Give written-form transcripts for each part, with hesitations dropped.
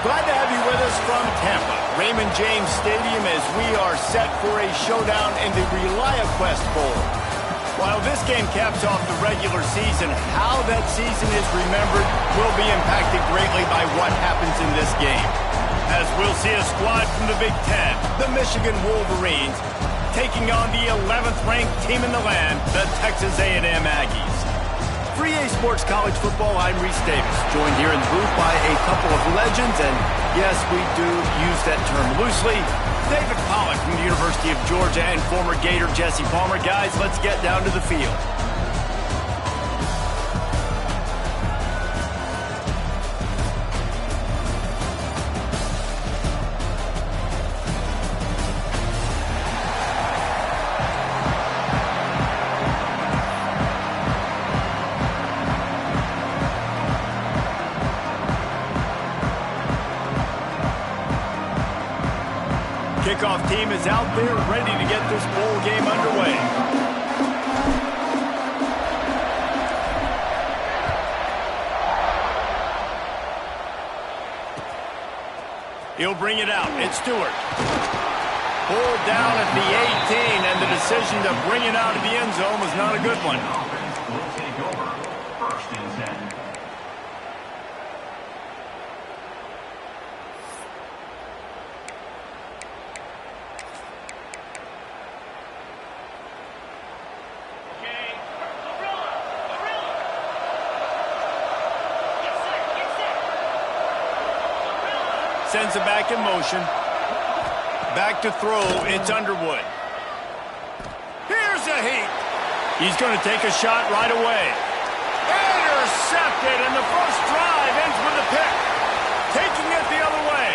Glad to have you with us from Tampa, Raymond James Stadium, as we are set for a showdown in the ReliaQuest Bowl. While this game caps off the regular season, how that season is remembered will be impacted greatly by what happens in this game. As we'll see a squad from the Big Ten, the Michigan Wolverines, taking on the 11th ranked team in the land, the Texas A&M Aggies. For EA Sports College Football, I'm Reese Davis, joined here in the booth by a couple of legends, and yes, we do use that term loosely. David Pollack from the University of Georgia and former Gator Jesse Palmer. Guys, let's get down to the field. Kickoff team is out there ready to get this bowl game underway. He'll bring it out. It's Stewart. Pulled down at the 18, and the decision to bring it out of the end zone was not a good one. Will take over first and 10. Sends it back in motion. Back to throw. It's Underwood. Here's a heat. He's going to take a shot right away. Intercepted, and the first drive ends with a pick. Taking it the other way.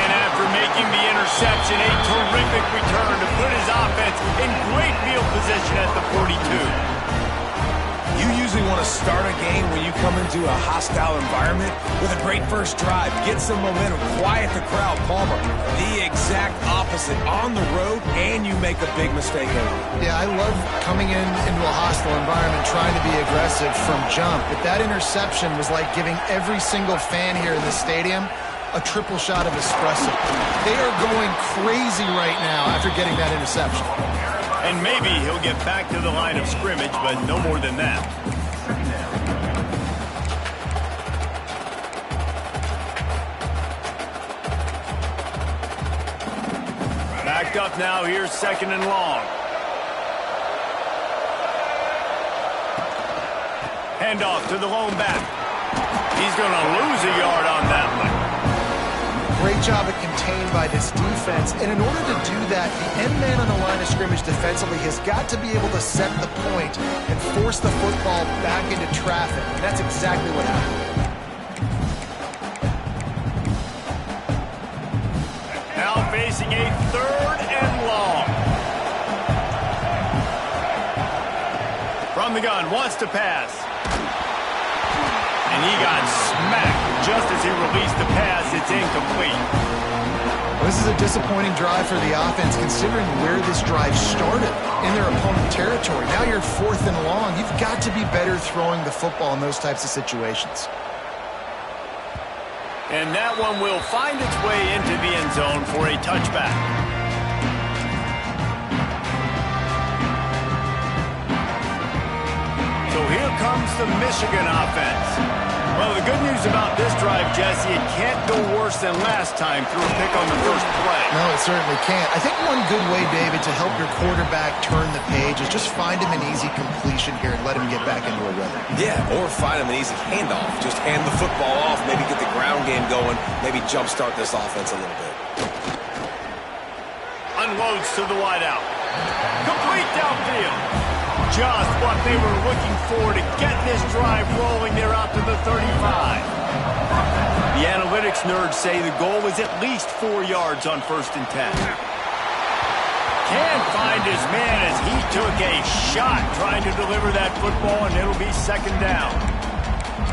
And after making the interception, a terrific return to put his offense in great field position at the 42. You usually want to start a game when you come into a hostile environment with a great first drive. Get some momentum, quiet the crowd. Palmer, the exact opposite. On the road, and you make a big mistake early. Yeah, I love coming into a hostile environment, trying to be aggressive from jump. But that interception was like giving every single fan here in the stadium a triple shot of espresso. They are going crazy right now after getting that interception. And maybe he'll get back to the line of scrimmage, but no more than that. Backed up now. Here's second and long. Handoff to the lone back. He's going to lose a yard on that one. Great job of contained by this defense, and in order to do that, the end man on the line of scrimmage defensively has got to be able to set the point and force the football back into traffic, and that's exactly what happened. Now facing a third and long. From the gun, wants to pass. And he got smacked just as he released the pass. It's incomplete. Well, this is a disappointing drive for the offense, considering where this drive started, in their opponent territory. Now you're fourth and long. You've got to be better throwing the football in those types of situations. And that one will find its way into the end zone for a touchback. So here comes the Michigan offense. Well, the good news about this drive, Jesse, it can't go worse than last time through a pick on the first play. No, it certainly can't. I think one good way, David, to help your quarterback turn the page is just find him an easy completion here and let him get back into a rhythm. Yeah, or find him an easy handoff. Just hand the football off, maybe get the ground game going, maybe jumpstart this offense a little bit. Unloads to the wideout. Complete downfield. Just what they were looking for to get this drive rolling. They're out to the 35. The analytics nerds say the goal is at least 4 yards on first and 10. Can't find his man as he took a shot trying to deliver that football, and it'll be second down.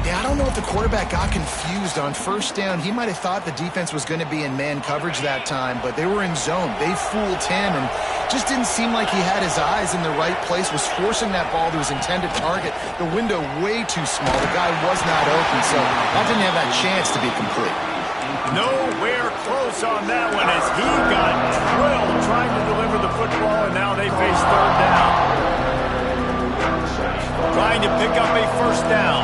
Yeah, I don't know if the quarterback got confused on first down. He might have thought the defense was going to be in man coverage that time, but they were in zone. They fooled him, and Just didn't seem like he had his eyes in the right place, was forcing that ball to his intended target. The window way too small. The guy was not open, so that didn't have that chance to be complete. Nowhere close on that one as he got drilled trying to deliver the football, and now they face third down. Trying to pick up a first down.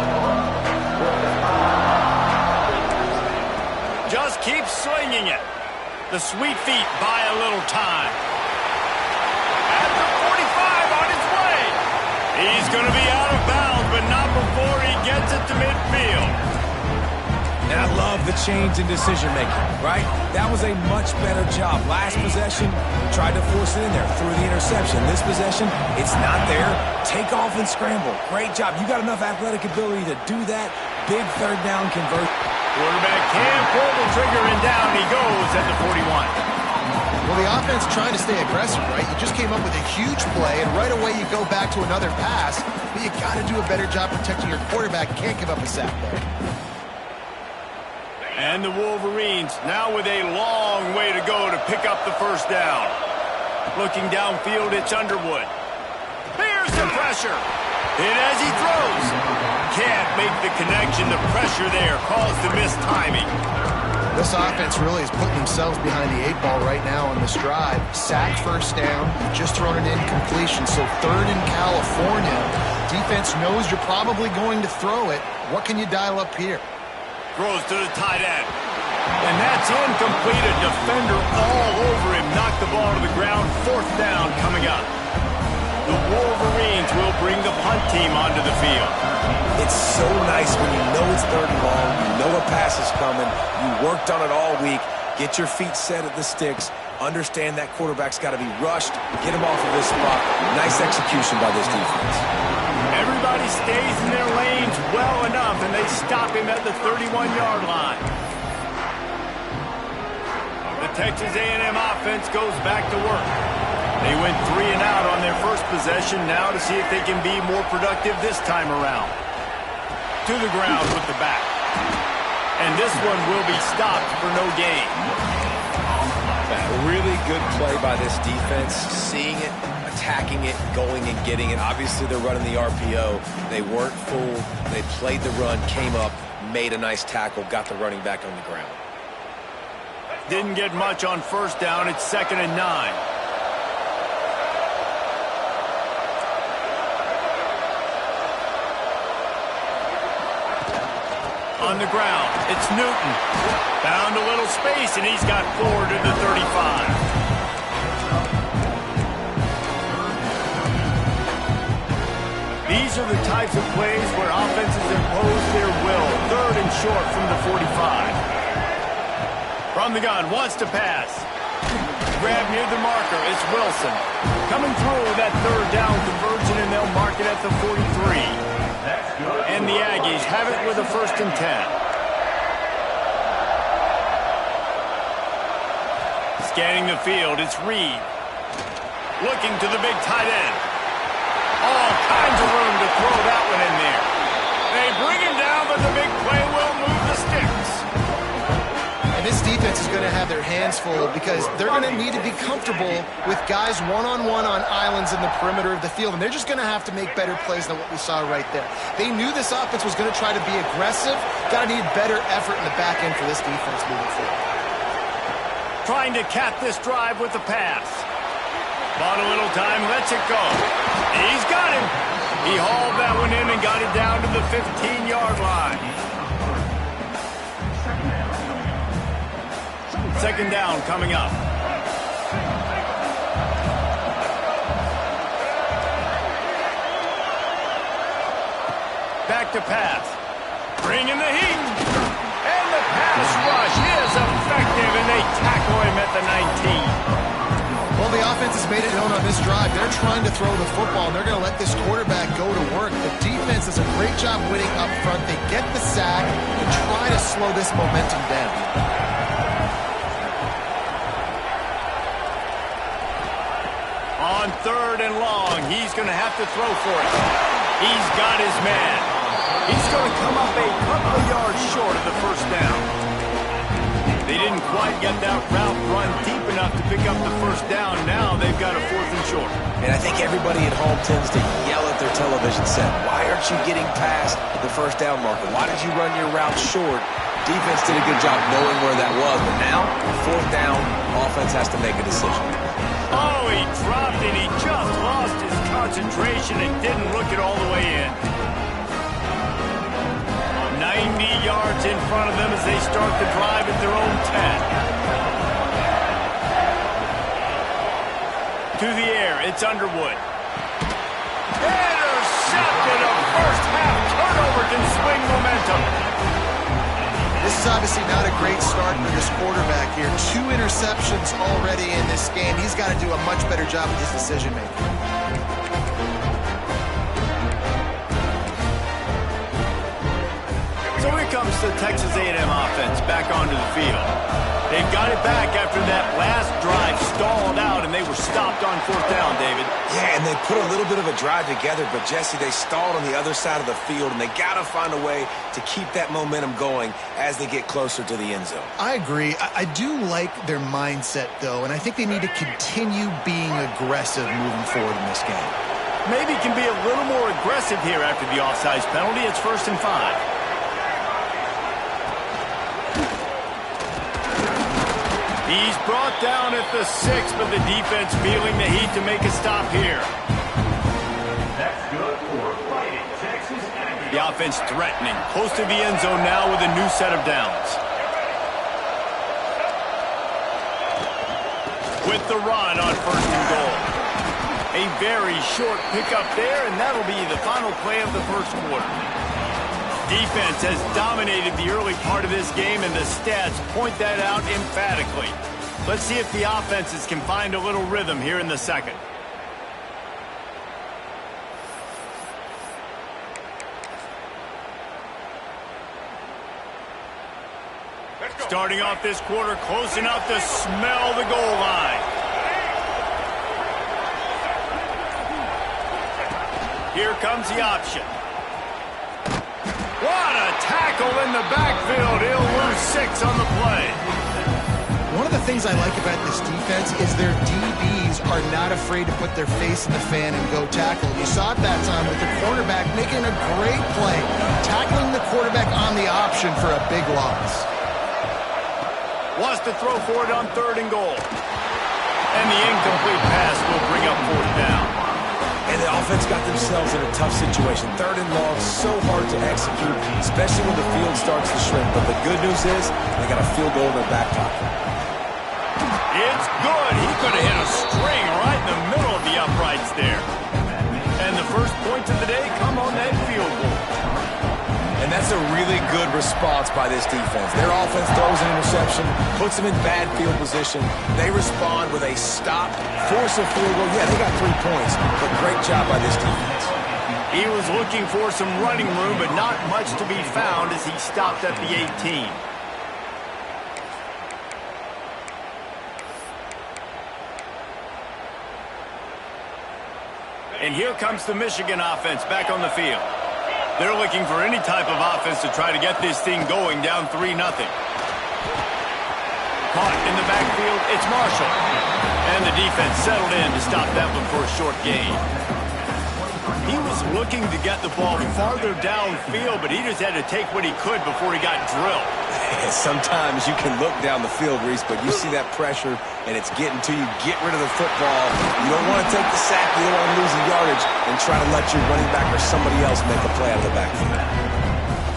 Just keep swinging it. The sweet feet buy a little time. At the 45 on its way. He's going to be out of bounds, but not before he gets it to midfield. And I love the change in decision-making, right? That was a much better job. Last possession, tried to force it in there, threw the interception. This possession, it's not there. Take off and scramble. Great job. You got enough athletic ability to do that. Big third down conversion. Quarterback can't pull the trigger, and down he goes at the 41. Well, the offense trying to stay aggressive, right? You just came up with a huge play, and right away you go back to another pass, but you got to do a better job protecting your quarterback. Can't give up a sack there. And the Wolverines now with a long way to go to pick up the first down. Looking downfield, it's Underwood. Here's the pressure. Hit as he throws. Can't make the connection. The pressure there caused the missed timing. This offense really is putting themselves behind the 8 ball right now on this drive. Sack first down, just thrown an incompletion, so third in California. Defense knows you're probably going to throw it. What can you dial up here? Throws to the tight end. And that's incomplete. A defender all over him. Knocked the ball to the ground. Fourth down coming up. The Wolverines will bring the punt team onto the field. It's so nice when you know it's third and long, you know a pass is coming, you worked on it all week, get your feet set at the sticks, understand that quarterback's got to be rushed, get him off of this spot. Nice execution by this defense. Everybody stays in their lanes well enough, and they stop him at the 31-yard line. The Texas A&M offense goes back to work. They went 3 and out on their first possession, now to see if they can be more productive this time around. To the ground with the back. And this one will be stopped for no gain. A really good play by this defense, seeing it, attacking it, going and getting it. Obviously, they're running the RPO. They weren't fooled. They played the run, came up, made a nice tackle, got the running back on the ground. Didn't get much on first down. It's 2nd and 9. On the ground, it's Newton. Found a little space, and he's got 4 to the 35. These are the types of plays where offenses impose their will. 3rd and short from the 45. From the gun, wants to pass. Grab near the marker, it's Wilson. Coming through with that 3rd down conversion, and they'll mark it at the 43. And the Aggies have it with a 1st and 10. Scanning the field, it's Reed. Looking to the big tight end. All kinds of room to throw that one in there. They bring him down, but the big play will move the sticks. And this defense is going to have their hands full because they're going to need to be comfortable with guys one-on-one on islands in the perimeter of the field, and they're just going to have to make better plays than what we saw right there. They knew this offense was going to try to be aggressive. Got to need better effort in the back end for this defense moving forward. Trying to cap this drive with the pass. Bought a little time, lets it go. He's got him. He hauled that one in and got it down to the 15-yard line. 2nd down coming up. Back to pass. Bringing the heat. And the pass rush is effective, and they tackle him at the 19. Well, the offense has made it known on this drive. They're trying to throw the football, and they're going to let this quarterback go to work. The defense does a great job winning up front. They get the sack and try to slow this momentum down. On 3rd and long, he's going to have to throw for it. He's got his man. He's going to come up a couple of yards short of the 1st down. They didn't quite get that route run deep enough to pick up the 1st down. Now they've got a 4th short. And I think everybody at home tends to yell at their television set, why aren't you getting past the first down marker? Why did you run your route short? Defense did a good job knowing where that was, but now, fourth down, offense has to make a decision. Oh, he dropped it. He just lost his concentration and didn't look it all the way in. 90 yards in front of them as they start the drive at their own 10. To the air, it's Underwood. Intercepted! A first half turnover can swing momentum. This is obviously not a great start for this quarterback here. 2 interceptions already in this game. He's got to do a much better job with his decision-making. So here comes the Texas A&M offense back onto the field. They've got it back after that last drive stalled out, and they were stopped on fourth down, David. Yeah, and they put a little bit of a drive together, but, Jesse, they stalled on the other side of the field, and they got to find a way to keep that momentum going as they get closer to the end zone. I agree. I do like their mindset, though, and I think they need to continue being aggressive moving forward in this game. Maybe can be a little more aggressive here after the offsides penalty. It's 1st and 5. He's brought down at the 6, but the defense feeling the heat to make a stop here. That's good for Fighting Texas Aggies. The offense threatening, close to the end zone now with a new set of downs. With the run on 1st and goal. A very short pickup there, and that'll be the final play of the first quarter. Defense has dominated the early part of this game, and the stats point that out emphatically. Let's see if the offenses can find a little rhythm here in the second. Starting off this quarter close enough to smell the goal line. Here comes the option. What a tackle in the backfield. He'll lose 6 on the play. One of the things I like about this defense is their DBs are not afraid to put their face in the fan and go tackle. You saw it that time with the cornerback making a great play, tackling the quarterback on the option for a big loss. Wants to throw for it on 3rd and goal. And the incomplete pass will bring up 4th down. And the offense got themselves in a tough situation. 3rd and long, so hard to execute, especially when the field starts to shrink. But the good news is they got a field goal in their back pocket. It's good. He could have hit a string right in the middle of the uprights there. And the first points of the day come on that field goal. And that's a really good response by this defense. Their offense throws an interception, puts them in bad field position. They respond with a stop, force a field goal. Yeah, they got 3 points, but great job by this defense. He was looking for some running room, but not much to be found as he stopped at the 18. And here comes the Michigan offense back on the field. They're looking for any type of offense to try to get this thing going down 3-0. Caught in the backfield, it's Marshall. And the defense settled in to stop that one for a short gain. He was looking to get the ball farther downfield, but he just had to take what he could before he got drilled. Sometimes you can look down the field, Reese, but you see that pressure, and it's getting to you. Get rid of the football. You don't want to take the sack. You don't want to lose the yardage and try to let your running back or somebody else make a play out of the backfield.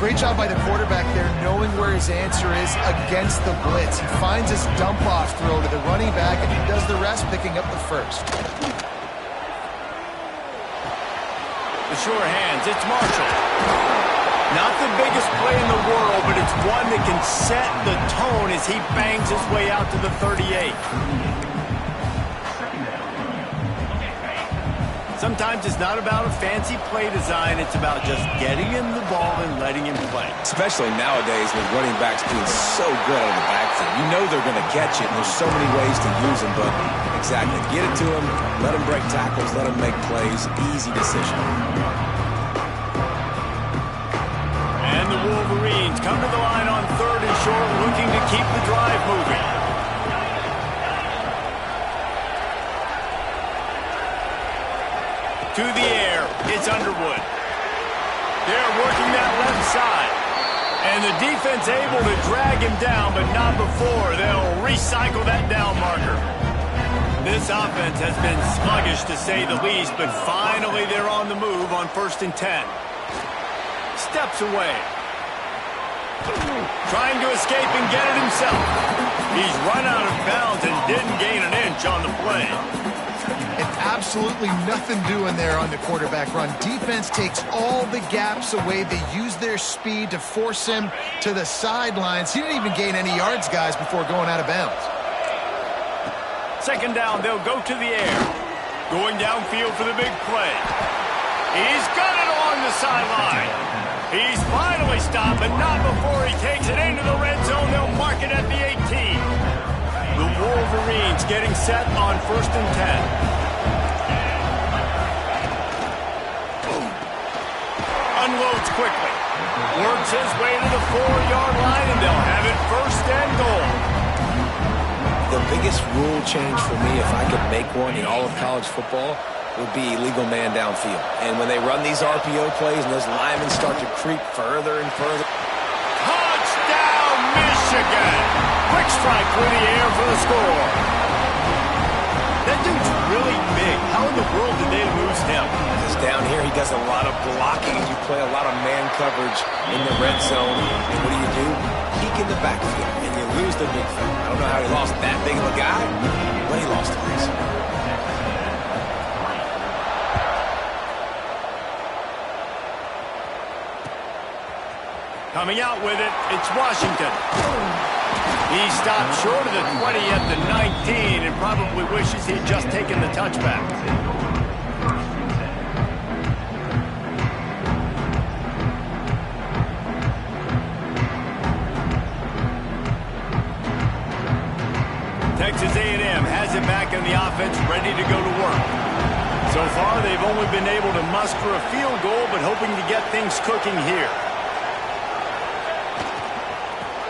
Great job by the quarterback there, knowing where his answer is against the blitz. He finds his dump-off throw to the running back, and he does the rest, picking up the first. The sure hands, it's Marshall. Not the biggest play in the world, but it's one that can set the tone as he bangs his way out to the 38. Sometimes it's not about a fancy play design, it's about just getting him the ball and letting him play. Especially nowadays with running backs being so good out of the backfield. You know they're going to catch it, and there's so many ways to use them, but exactly. Get it to them, let them break tackles, let them make plays. Easy decision. And the Wolverines come to the line on 3rd and short, looking to keep the drive moving. To the air, it's Underwood. They're working that left side. And the defense able to drag him down, but not before they'll recycle that down marker. This offense has been sluggish to say the least, but finally they're on the move on 1st and 10. Steps away. Trying to escape and get it himself. He's run out of bounds and didn't gain an inch on the play. And absolutely nothing doing there on the quarterback run. Defense takes all the gaps away. They use their speed to force him to the sidelines. He didn't even gain any yards, guys, before going out of bounds. 2nd down, they'll go to the air. Going downfield for the big play. He's got it along the sideline. He's finally stopped, but not before he takes it into the red zone. They'll mark it at the 18. The Wolverines getting set on 1st and 10. Unloads quickly. Works his way to the 4-yard line, and they'll have it 1st and goal. The biggest rule change for me, if I could make one in all of college football, would be illegal man downfield. And when they run these RPO plays and those linemen start to creep further and further. Touchdown, Michigan! Quick strike through the air for the score. That dude's really big. How in the world did they lose him? Because down here he does a lot of blocking and you play a lot of man coverage in the red zone. And what do? Peek in the backfield and you lose the big fella. I don't know how he lost that big of a guy, but he lost him. Coming out with it, it's Washington. He stopped short of the 20 at the 19 and probably wishes he'd just taken the touchback. Texas A&M has it back in the offense, ready to go to work. So far, they've only been able to muster a field goal, but hoping to get things cooking here.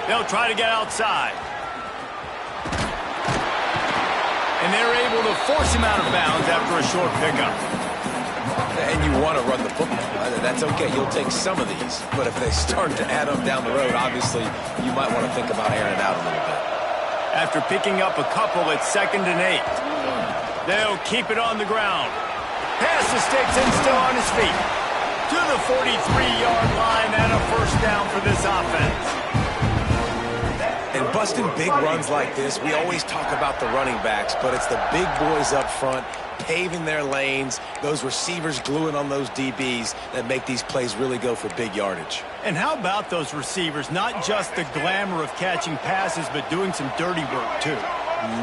They'll try to get outside. And they're able to force him out of bounds after a short pickup. And you want to run the football. That's okay. You'll take some of these. But if they start to add up down the road, obviously, you might want to think about airing it out a little bit. After picking up a couple, it's 2nd and 8. They'll keep it on the ground. Pass to Stetson, still on his feet. To the 43-yard line and a 1st down for this offense. And busting big runs like this, we always talk about the running backs, but it's the big boys up front, paving their lanes, those receivers gluing on those DBs that make these plays really go for big yardage. And how about those receivers? Not just the glamour of catching passes, but doing some dirty work, too.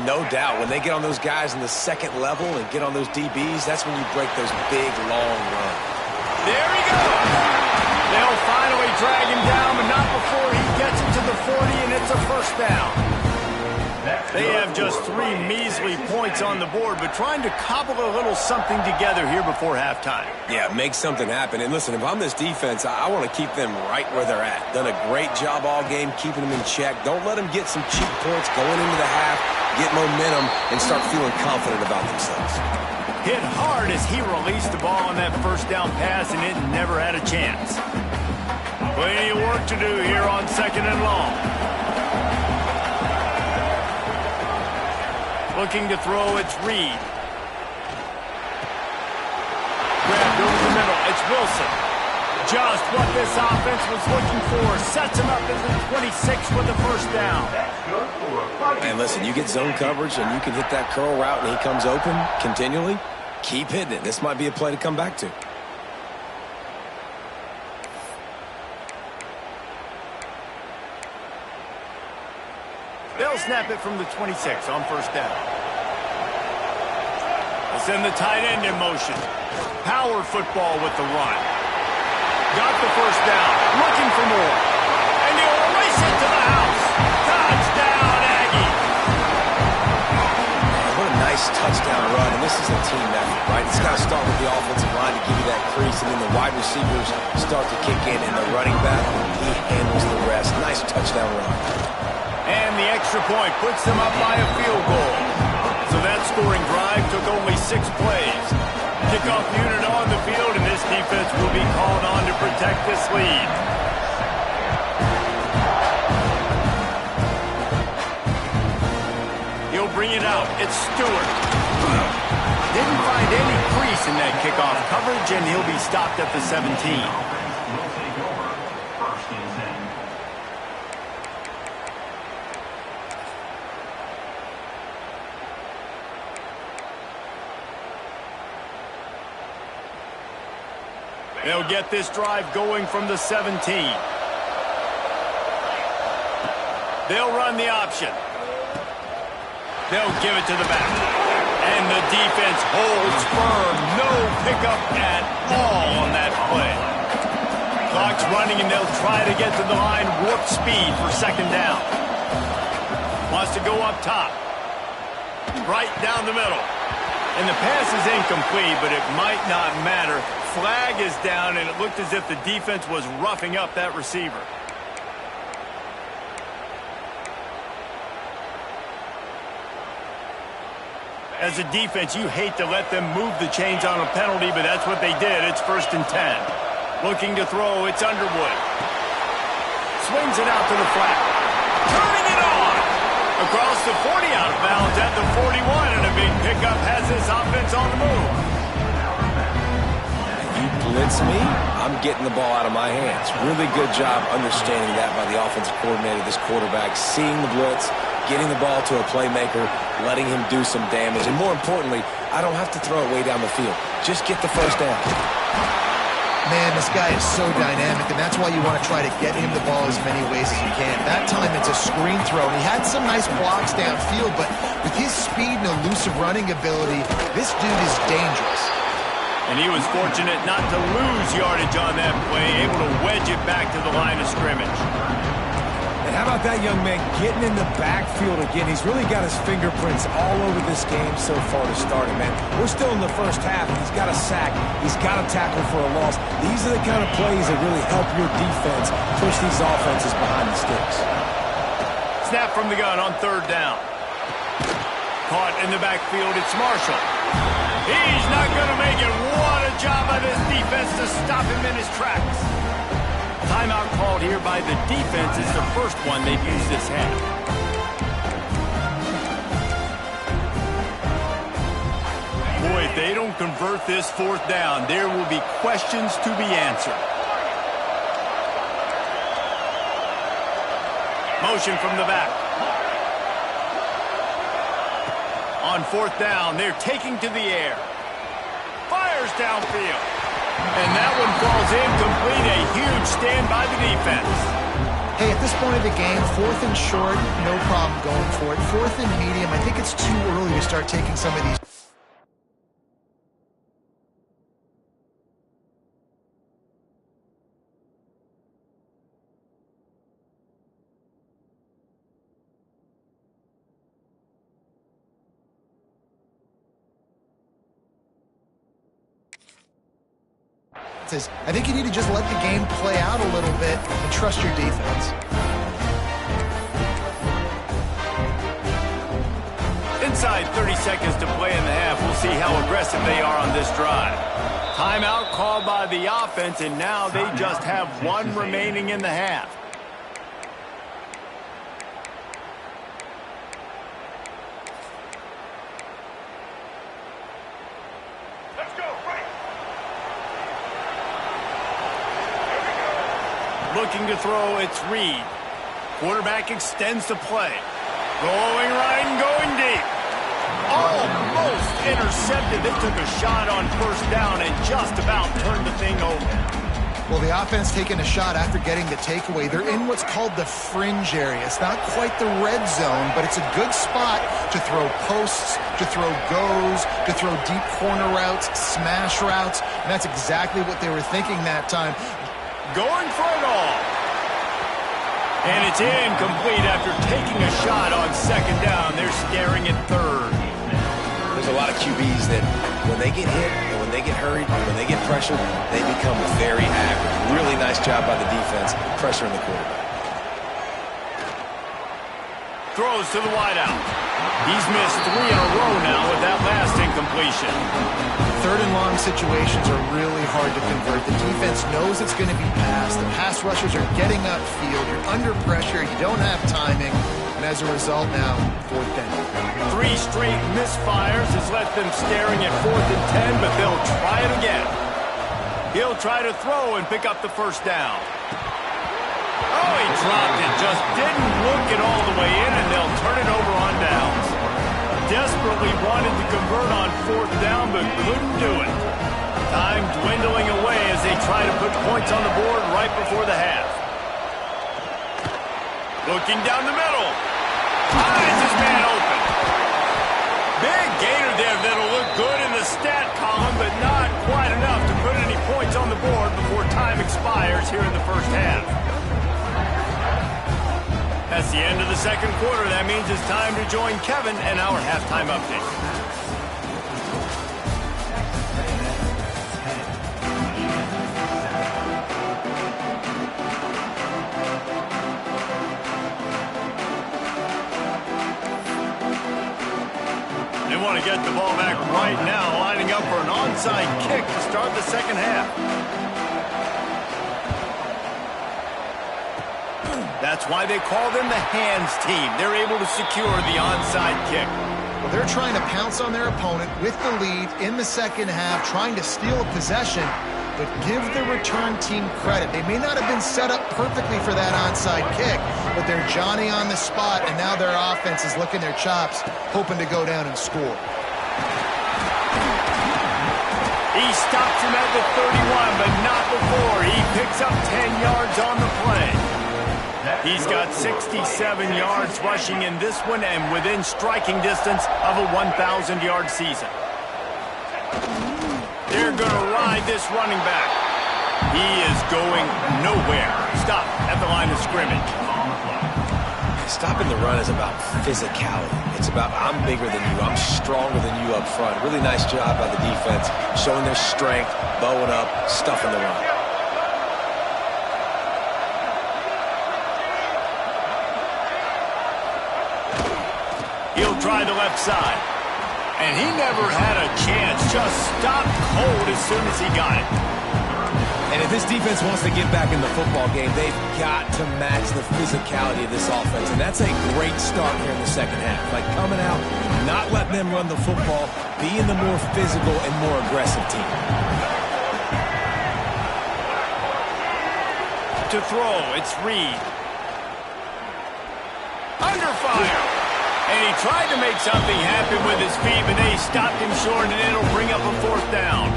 No doubt. When they get on those guys in the 2nd level and get on those DBs, that's when you break those big, long runs. There he goes! They'll finally drag him down, but not before he gets it to the 40, and it's a 1st down. They have just 3 measly points on the board, but trying to cobble a little something together here before halftime. Yeah, make something happen. And listen, if I'm this defense, I want to keep them right where they're at. Done a great job all game keeping them in check. Don't let them get some cheap points going into the half, get momentum, and start feeling confident about themselves. Hit hard as he released the ball on that 1st down pass, and it never had a chance. Plenty of work to do here on 2nd and long. Looking to throw, it's Reed. Grabbed over the middle, it's Wilson. Just what this offense was looking for. Sets him up at the 26 with the 1st down. And listen, you get zone coverage and you can hit that curl route and he comes open continually. Keep hitting it. This might be a play to come back to. They'll snap it from the 26 on 1st down. They'll send the tight end in motion. Power football with the run. Got the 1st down. Looking for more. And he'll race it to the house. Touchdown, Aggie. What a nice touchdown run. And this is a team effort, right? It's got to start with the offensive line to give you that crease. And then the wide receivers start to kick in. And the running back, he handles the rest. Nice touchdown run. And the extra point puts them up by a field goal. So that scoring drive took only 6 plays. Kickoff unit on the field, and this defense will be called on to protect this lead. He'll bring it out. It's Stewart. Didn't find any crease in that kickoff coverage, and he'll be stopped at the 17. Will take over. First and 10. They'll get this drive going from the 17. They'll run the option. They'll give it to the back. And the defense holds firm. No pickup at all on that play. Clock's running, and they'll try to get to the line. Warp speed for second down. Wants to go up top. Right down the middle. And the pass is incomplete, but it might not matter. Flag is down, and it looked as if the defense was roughing up that receiver. As a defense, you hate to let them move the chains on a penalty, but that's what they did. It's first and 10. Looking to throw, it's Underwood. Swings it out to the flat. Turning it on! Across the 40, out of bounds at the 41, and a big pickup has this offense on the move. You blitz me, I'm getting the ball out of my hands. Really good job understanding that by the offensive coordinator, this quarterback, seeing the blitz, getting the ball to a playmaker, letting him do some damage. And more importantly, I don't have to throw it way down the field. Just get the first down. Man, this guy is so dynamic, and that's why you want to try to get him the ball as many ways as you can. That time, it's a screen throw, and he had some nice blocks downfield, but with his speed and elusive running ability, this dude is dangerous. And he was fortunate not to lose yardage on that play, able to wedge it back to the line of scrimmage. And how about that young man getting in the backfield again? He's really got his fingerprints all over this game so far to start it, man. We're still in the first half, and he's got a sack. He's got a tackle for a loss. These are the kind of plays that really help your defense push these offenses behind the sticks. Snap from the gun on third down. Caught in the backfield, it's Marshall. He's not going to make it. What a job by this defense to stop him in his tracks. Timeout called here by the defense is the first one they've used this half. Boy, if they don't convert this fourth down, there will be questions to be answered. Motion from the back. On fourth down, they're taking to the air. Fires downfield. And that one falls incomplete. A huge stand by the defense. Hey, at this point of the game, fourth and short, no problem going for it. Fourth and medium, I think it's too early to start taking some of these. I think you need to just let the game play out a little bit and trust your defense. Inside 30 seconds to play in the half. We'll see how aggressive they are on this drive. Timeout called by the offense, and now they just have one remaining in the half. Looking to throw, it's Reed. Quarterback extends the play. Going right and going deep. Almost intercepted. They took a shot on first down and just about turned the thing over. Well, the offense taking a shot after getting the takeaway. They're in what's called the fringe area. It's not quite the red zone, but it's a good spot to throw posts, to throw goes, to throw deep corner routes, smash routes, and that's exactly what they were thinking that time. Going for it all. And it's incomplete after taking a shot on second down. They're staring at third. There's a lot of QBs that when they get hit and when they get hurried and when they get pressured, they become very active. Really nice job by the defense, pressuring the quarterback. Throws to the wideout. He's missed 3 in a row now with that last incompletion. Third and long situations are really hard to convert. The defense knows it's going to be passed. The pass rushers are getting upfield. You're under pressure. You don't have timing. And as a result now, 4th down. 3 straight misfires has left them staring at 4th and 10, but they'll try it again. He'll try to throw and pick up the first down. Oh, he dropped it. Just didn't look it all the way in, and they'll turn it over on downs. Desperately wanted to convert on 4th down, but couldn't do it. Time dwindling away as they try to put points on the board right before the half. Looking down the middle. Finds his man open. Big gainer there that'll look good in the stat column, but not quite enough to put any points on the board before time expires here in the first half. That's the end of the second quarter. That means it's time to join Kevin and our halftime update. They want to get the ball back right now, lining up for an onside kick to start the second half. That's why they call them the hands team. They're able to secure the onside kick. Well, they're trying to pounce on their opponent with the lead in the second half, trying to steal a possession, but give the return team credit. They may not have been set up perfectly for that onside kick, but they're Johnny on the spot, and now their offense is licking their chops, hoping to go down and score. He stops him at the 31, but not before. He picks up 10 yards on the play. He's got 67 yards rushing in this one and within striking distance of a 1,000-yard season. They're going to ride this running back. He is going nowhere. Stop at the line of scrimmage. Stopping the run is about physicality. It's about I'm bigger than you, I'm stronger than you up front. Really nice job by the defense, showing their strength, bowing up, stuffing the run. He'll try the left side. And he never had a chance. Just stopped cold as soon as he got it. And if this defense wants to get back in the football game, they've got to match the physicality of this offense. And that's a great start here in the second half. Like coming out, not letting them run the football, being the more physical and more aggressive team. To throw, it's Reed. Under fire. And he tried to make something happen with his feet, but they stopped him short, and it'll bring up a 4th down.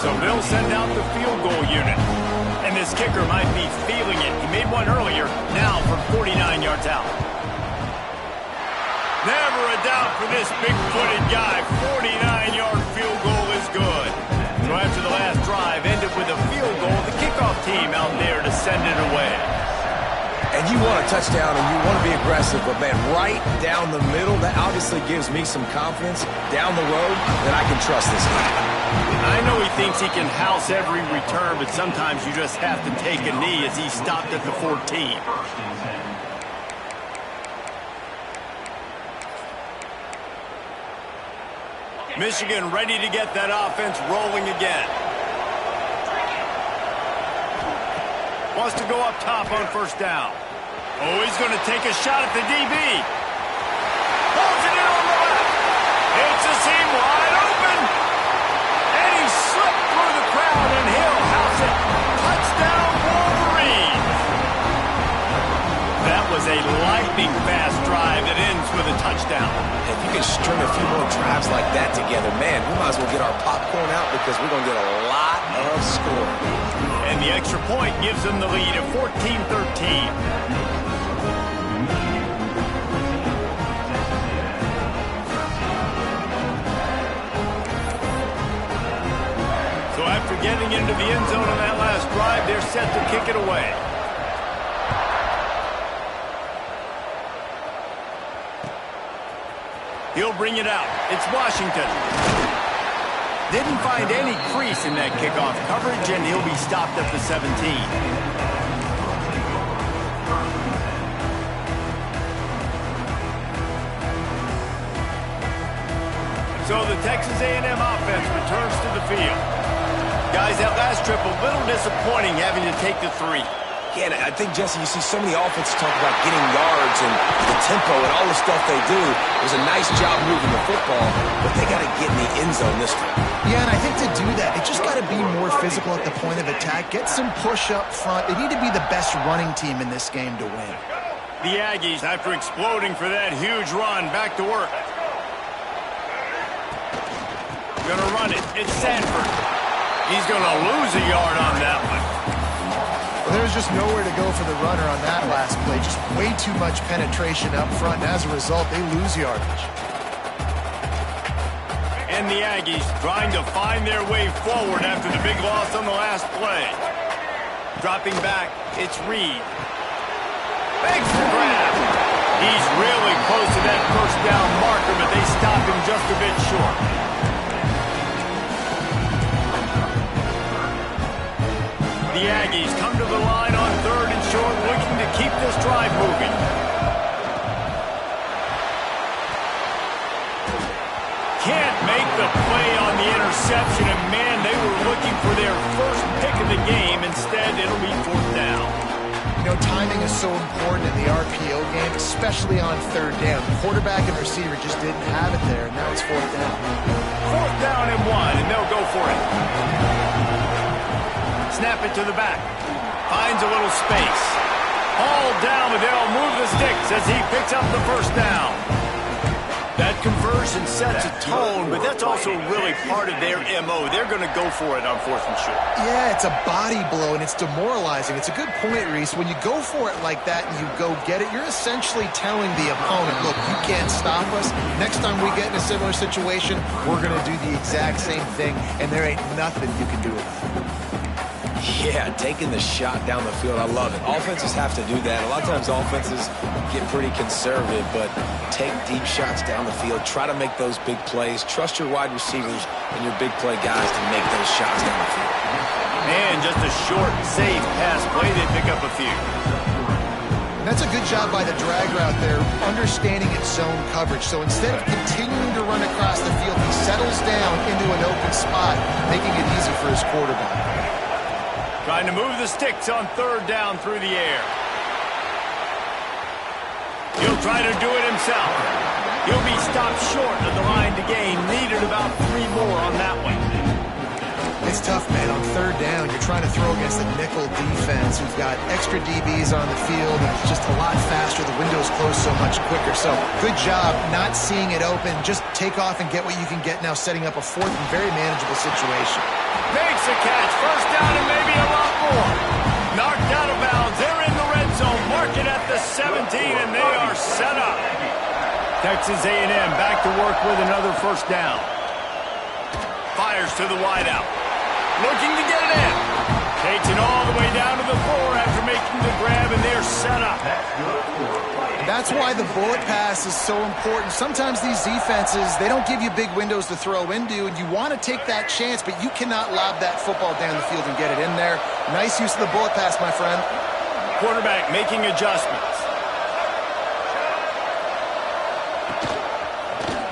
So they'll send out the field goal unit. And this kicker might be feeling it. He made one earlier, now from 49 yards out. Never a doubt for this big-footed guy. 49-yard field goal is good. So after the last drive ended with a field goal, the kickoff team out there to send it away. And you want a touchdown and you want to be aggressive, but man, right down the middle, that obviously gives me some confidence down the road that I can trust this guy. I know he thinks he can house every return, but sometimes you just have to take a knee as he stopped at the 14. Michigan ready to get that offense rolling again. Wants to go up top on first down. Oh, he's going to take a shot at the DB. Pulls it in on the left. It's a seam wide open. And he slipped through the crowd, and he'll house it. Touchdown, Wolverines. That was a lightning-fast drive that ends with a touchdown. If you can string a few more drives like that together, man, we might as well get our popcorn out because we're going to get a lot of scoring. And the extra point gives them the lead at 14-13. So after getting into the end zone on that last drive, they're set to kick it away. He'll bring it out. It's Washington. Didn't find any crease in that kickoff coverage, and he'll be stopped at the 17. So the Texas A&M offense returns to the field. Guys, that last trip, a little disappointing having to take the 3. Yeah, and I think, Jesse, you see so many offenses talk about getting yards and the tempo and all the stuff they do. It was a nice job moving the football, but they got to get in the end zone this time. Yeah, and I think to do that, they just got to be more physical at the point of attack. Get some push up front. They need to be the best running team in this game to win. The Aggies, after exploding for that huge run, back to work. Gonna run it. It's Sanford. He's gonna lose a yard on that one. Well, there's just nowhere to go for the runner on that last play. Just way too much penetration up front, and as a result, they lose yardage. And the Aggies trying to find their way forward after the big loss on the last play. Dropping back, it's Reed. Makes the grab. He's really close to that first down marker, but they stop him just a bit short. The Aggies come to the line on 3rd and short, looking to keep this drive moving. Can't make the play on the interception, and man, they were looking for their first pick of the game. Instead, it'll be 4th down. You know, timing is so important in the RPO game, especially on 3rd down. The quarterback and receiver just didn't have it there, and now it's 4th down. 4th down and 1, and they'll go for it. Snap it to the back. Finds a little space. All down, but they'll move the sticks as he picks up the first down. That conversion sets a tone, but that's also really part of their MO. They're going to go for it on 4th and short. Yeah, it's a body blow, and it's demoralizing. It's a good point, Reese. When you go for it like that and you go get it, you're essentially telling the opponent, look, you can't stop us. Next time we get in a similar situation, we're going to do the exact same thing, and there ain't nothing you can do about it. Yeah, taking the shot down the field, I love it. Offenses have to do that. A lot of times offenses get pretty conservative, but take deep shots down the field. Try to make those big plays. Trust your wide receivers and your big play guys to make those shots down the field. And just a short, safe pass play, they pick up a few. And that's a good job by the drag route there, understanding its zone coverage. So instead of continuing to run across the field, he settles down into an open spot, making it easy for his quarterback. Trying to move the sticks on 3rd down through the air. He'll try to do it himself. He'll be stopped short of the line to gain. Needed about 3 more on that one. It's tough, man. On 3rd down, you're trying to throw against a nickel defense who've got extra DBs on the field, and it's just a lot faster. The window's closed so much quicker. So good job not seeing it open. Just take off and get what you can get now, setting up a 4th and very manageable situation. Makes a catch. First down and maybe a lot more. Knocked out of bounds. They're in the red zone. Mark it at the 17, and they are set up. Texas A&M back to work with another first down. Fires to the wideout. Looking to get it in. Takes it all the way down to the 4 after making the grab, and they're set up. That's why the bullet pass is so important. Sometimes these defenses, they don't give you big windows to throw into, and you want to take that chance, but you cannot lob that football down the field and get it in there. Nice use of the bullet pass, my friend. Quarterback making adjustments.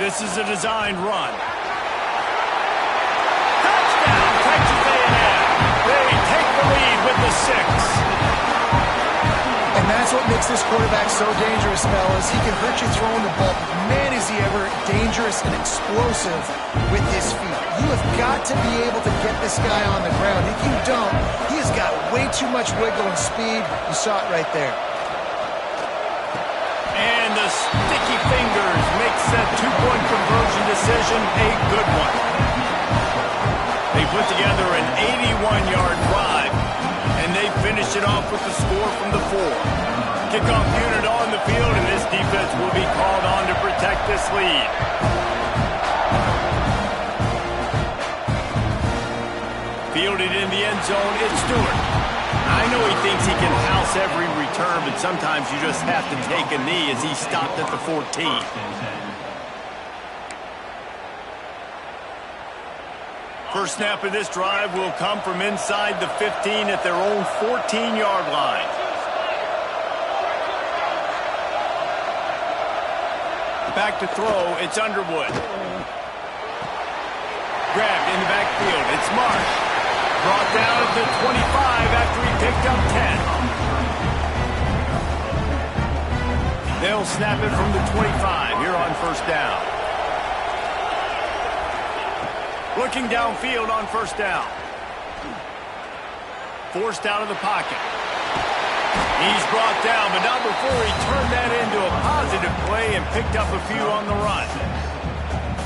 This is a designed run. Touchdown, Texas A&M. They take the lead with the 6. And that's what makes this quarterback so dangerous, fellas. He can hurt you throwing the ball. Man, is he ever dangerous and explosive with his feet. You have got to be able to get this guy on the ground. If you don't, he has got way too much wiggle and speed. You saw it right there. And the sticky fingers makes that 2-point conversion decision a good one. They put together an 81-yard drive, and they finish it off with the score from the 4. Kickoff unit on the field, and this defense will be called on to protect this lead. Fielded in the end zone, it's Stewart. I know he thinks he can house every return, but sometimes you just have to take a knee as he stopped at the 14. First snap of this drive will come from inside the 15 at their own 14-yard line. Back to throw, it's Underwood. Grabbed in the backfield. It's Marsh. Brought down at the 25 after he picked up 10. They'll snap it from the 25 here on first down. Looking downfield on first down. Forced out of the pocket. He's brought down, but not before he turned that into a positive play and picked up a few on the run.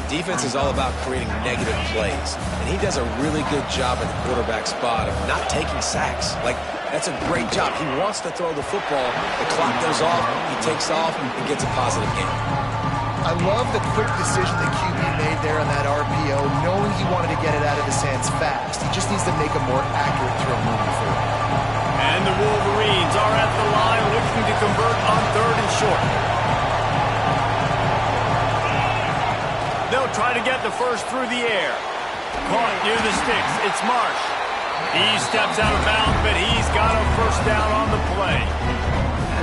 Defense is all about creating negative plays, and he does a really good job at the quarterback spot of not taking sacks. Like, that's a great job. He wants to throw the football. The clock goes off, he takes off, and gets a positive gain. I love the quick decision that QB made there on that RPO, knowing he wanted to get it out of his hands fast. He just needs to make a more accurate throw moving forward. And the Wolverines are at the line looking to convert on 3rd and short. They'll try to get the first through the air. Caught near the sticks. It's Marsh. He steps out of bounds, but he's got a first down on the play.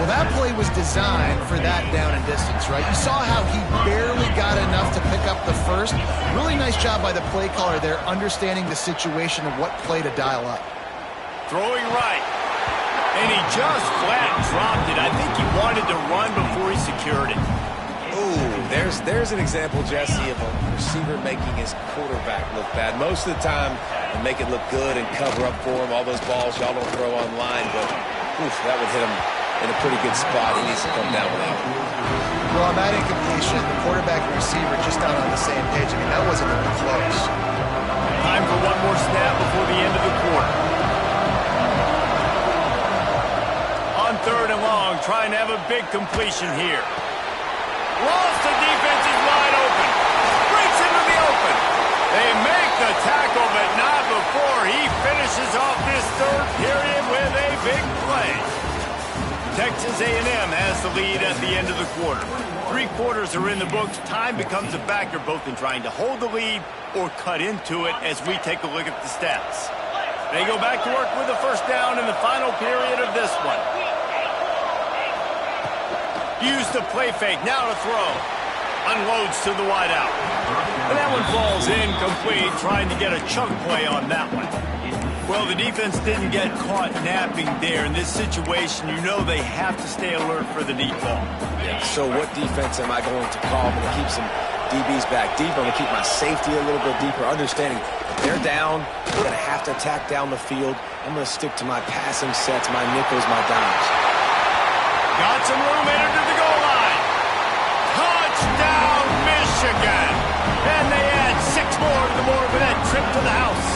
Well, that play was designed for that down and distance, right? You saw how he barely got enough to pick up the first. Really nice job by the play caller there, understanding the situation and what play to dial up. Throwing right. And he just flat dropped it. I think he wanted to run before he secured it. Ooh, there's an example, Jesse, of a receiver making his quarterback look bad. Most of the time, they make it look good and cover up for him. All those balls y'all don't throw online, but oof, that would hit him in a pretty good spot. He needs to come down with that one. Well, on that incompletion, the quarterback and receiver just not on the same page. I mean, that wasn't even close. Time for one more snap before the end of the quarter. On 3rd and long, trying to have a big completion here. Lost the defense is wide open. Breaks into the open. They make the tackle, but not before he finishes off this 3rd period with a big play. Texas A&M has the lead at the end of the quarter. 3 quarters are in the books. Time becomes a factor both in trying to hold the lead or cut into it as we take a look at the stats. They go back to work with the first down in the final period of this one. Used the play fake, now to throw. Unloads to the wideout. And that one falls incomplete, trying to get a chunk play on that one. Well, the defense didn't get caught napping there. In this situation, you know they have to stay alert for the deep ball. Yeah, so what defense am I going to call? I'm going to keep some DBs back deep. I'm going to keep my safety a little bit deeper, understanding if they're down, we're going to have to attack down the field. I'm going to stick to my passing sets, my nickels, my dimes. Got some room, entered to the goal line. Touchdown, Michigan. And they add 6 more to the board with that trip to the house.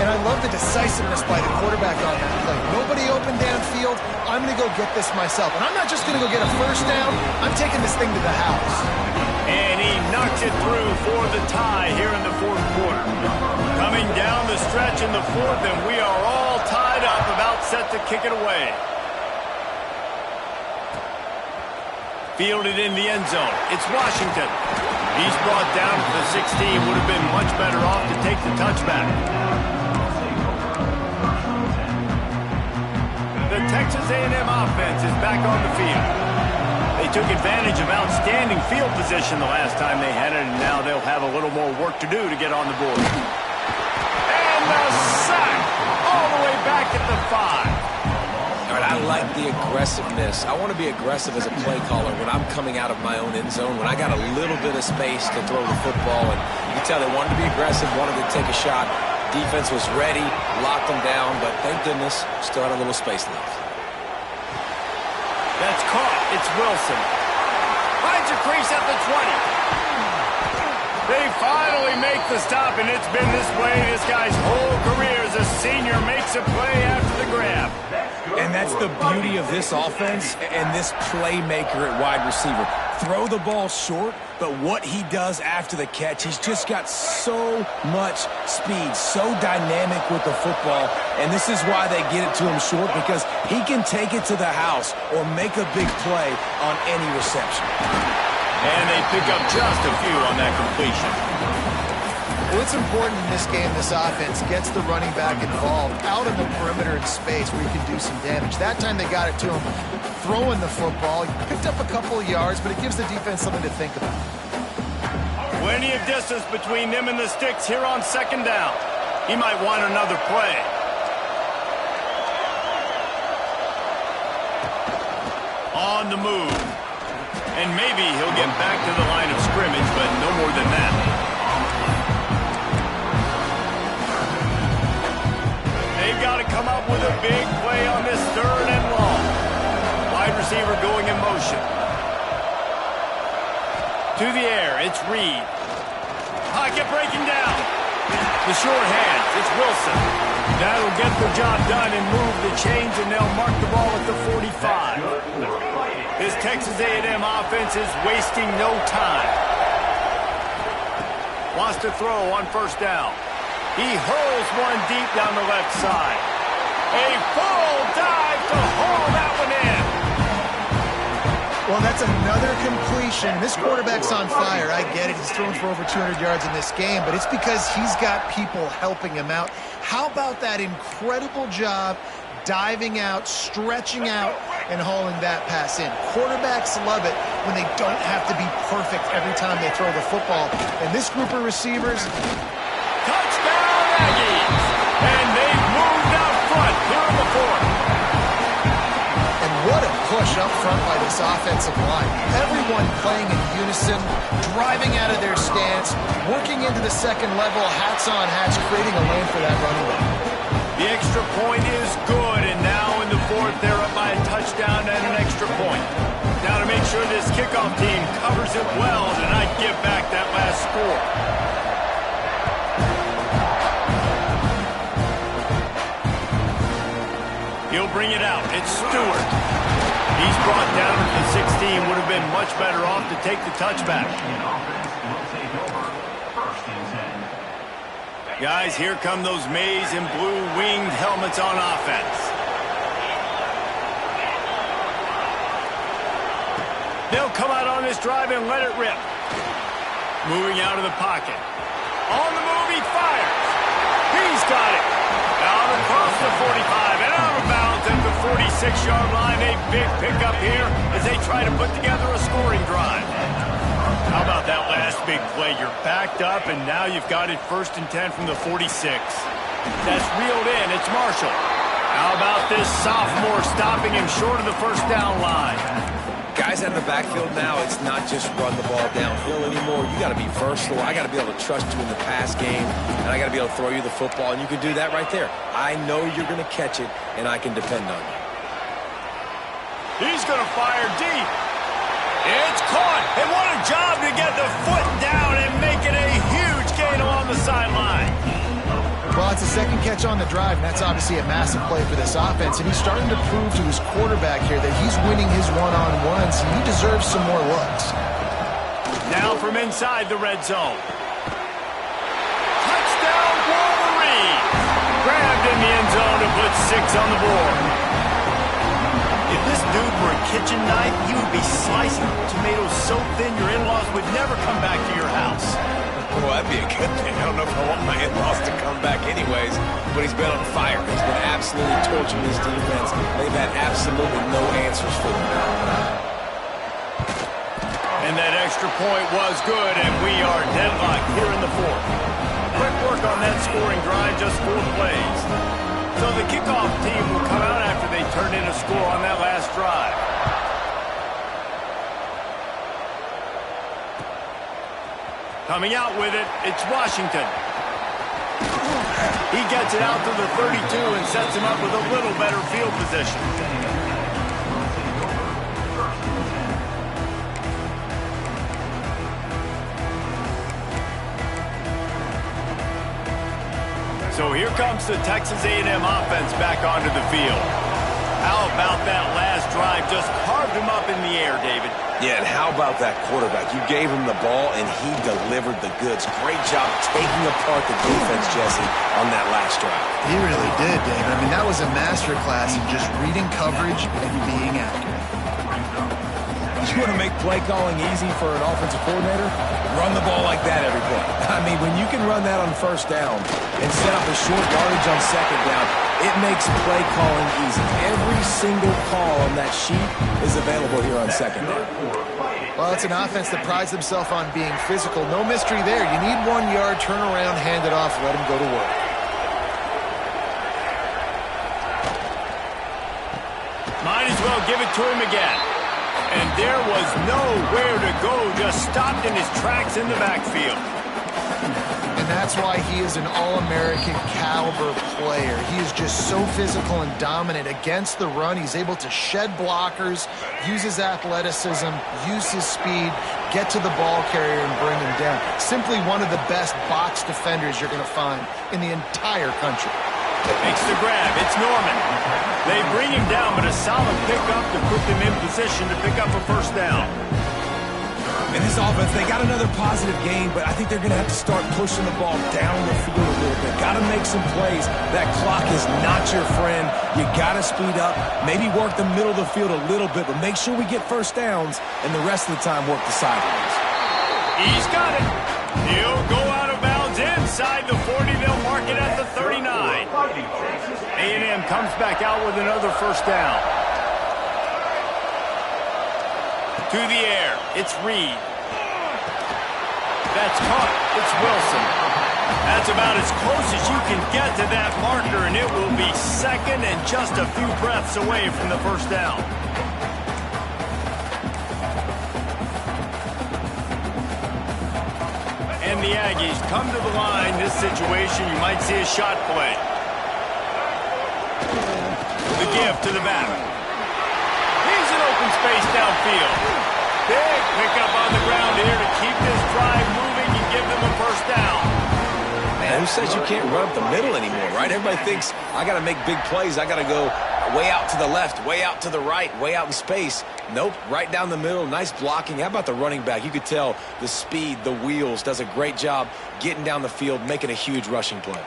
And I love the decisiveness by the quarterback on that play. Nobody open downfield. I'm going to go get this myself. And I'm not just going to go get a first down. I'm taking this thing to the house. And he knocks it through for the tie here in the 4th quarter. Coming down the stretch in the 4th, and we are all tied up, about set to kick it away. Fielded in the end zone. It's Washington. He's brought down to the 16. Would have been much better off to take the touchback. The Texas A&M offense is back on the field. They took advantage of outstanding field position the last time they had it, and now they'll have a little more work to do to get on the board. And the sack all the way back at the 5. All right, I like the aggressiveness. I want to be aggressive as a play caller when I'm coming out of my own end zone, when I got a little bit of space to throw the football. And you can tell they wanted to be aggressive, wanted to take a shot. Defense was ready, locked them down, but thank goodness, still had a little space left. That's caught. It's Wilson. Finds a crease at the 20. They finally make the stop, and it's been this way this guy's whole career as a senior. Makes a play after the grab. And that's the beauty of this offense and this playmaker at wide receiver. Throw the ball short, but what he does after the catch, he's just got so much speed, so dynamic with the football. And this is why they get it to him short, because he can take it to the house or make a big play on any reception. And they pick up just a few on that completion. Well, it's important in this game, this offense gets the running back involved out in the perimeter in space where you can do some damage. That time they got it to him throwing the football. He picked up a couple of yards, but it gives the defense something to think about. Plenty of distance between them and the sticks here on second down. He might want another play. On the move. And maybe he'll get back to the line of scrimmage, but no more than that. They've got to come up with a big play on this 3rd and long. Wide receiver going in motion. To the air, it's Reed. Pocket breaking down. The short hands, it's Wilson. That'll get the job done and move the chains, and they'll mark the ball at the 45. This Texas A&M offense is wasting no time. Wants to throw on 1st down. He hurls one deep down the left side. A full dive to haul that one in. Well, that's another completion. This quarterback's on fire. I get it. He's thrown for over 200 yards in this game, but it's because he's got people helping him out. How about that incredible job diving out, stretching out, and hauling that pass in? Quarterbacks love it when they don't have to be perfect every time they throw the football. And this group of receivers... Touchdown, Aggies! And they've moved out front here in the 4th. And what a push up front by this offensive line. Everyone playing in unison, driving out of their stance, working into the second level, hats on hats, creating a lane for that running back. The extra point is good, and now in the 4th, they're up by a touchdown and an extra point. Now to make sure this kickoff team covers it well to not give back that last score. He'll bring it out. It's Stewart. He's brought down to the 16. Would have been much better off to take the touchback. Guys, here come those maize and blue winged helmets on offense. They'll come out on this drive and let it rip. Moving out of the pocket. On the move, he fires. He's got it. Out across the 45 and out of bounds at the 46-yard line. A big pickup here as they try to put together a scoring drive. How about that last big play? You're backed up, and now you've got it 1st and 10 from the 46. That's reeled in. It's Marshall. How about this sophomore stopping him short of the 1st down line? Guys out of the backfield now, it's not just run the ball downhill anymore. You got to be versatile. I got to be able to trust you in the pass game, and I got to be able to throw you the football, and you can do that right there. I know you're going to catch it, and I can depend on you. He's going to fire deep. It's caught, and what a job to get the foot down and make it a huge gain along the sideline. Well, it's a second catch on the drive, and that's obviously a massive play for this offense, and he's starting to prove to his quarterback here that he's winning his one-on-ones, and he deserves some more looks. Now from inside the red zone. Touchdown, Wolverine! Grabbed in the end zone to put 6 on the board. If this dude were a kitchen knife, you would be slicing tomatoes so thin your in-laws would never come back to your house. Well, that'd be a good thing. I don't know if I want my in-laws to come back anyways, but he's been on fire. He's been absolutely torching his defense. They've had absolutely no answers for him. And that extra point was good, and we are deadlocked here in the 4th. Quick work on that scoring drive, just 4 plays. So the kickoff team will come out after they turn in a score on that last drive. Coming out with it, it's Washington. He gets it out to the 32 and sets him up with a little better field position. So here comes the Texas A&M offense back onto the field. How about that last drive? Just carved him up in the air, David. Yeah, and how about that quarterback? You gave him the ball, and he delivered the goods. Great job taking apart the defense, Jesse, on that last drive. He really did, David. I mean, that was a masterclass in just reading coverage and being accurate. You want to make play calling easy for an offensive coordinator? Run the ball like that every play. I mean, when you can run that on 1st down and set up a short yardage on 2nd down, it makes play calling easy. Every single call on that sheet is available here on 2nd down. Well, it's an offense that prides themselves on being physical. No mystery there. You need 1 yard, turn around, hand it off, let him go to work. Might as well give it to him again. And there was nowhere to go, just stopped in his tracks in the backfield. And that's why he is an All-American caliber player. He is just so physical and dominant against the run. He's able to shed blockers, use his athleticism, use his speed, get to the ball carrier and bring him down. Simply one of the best box defenders you're going to find in the entire country. Makes the grab. It's Norman. They bring him down, but a solid pickup to put them in position to pick up a first down. In this offense, they got another positive game, but I think they're going to have to start pushing the ball down the field a little bit. Got to make some plays. That clock is not your friend. You got to speed up, maybe work the middle of the field a little bit, but make sure we get first downs, and the rest of the time work the sidelines. He's got it. He'll go out of bounds inside the 40. They'll mark it at the 39. A&M comes back out with another first down. To the air, it's Reed. That's caught. It's Wilson. That's about as close as you can get to that marker, and it will be second and just a few breaths away from the first down. And the Aggies come to the line. This situation, you might see a shot play. The give to the back. He's in open space downfield. Big pickup on the ground here to keep this drive moving and give them a first down. Man, who says you can't run up the middle anymore, right? Everybody thinks, I got to make big plays. I got to go way out to the left, way out to the right, way out in space. Nope, right down the middle. Nice blocking. How about the running back? You could tell the speed, the wheels, does a great job getting down the field, making a huge rushing play.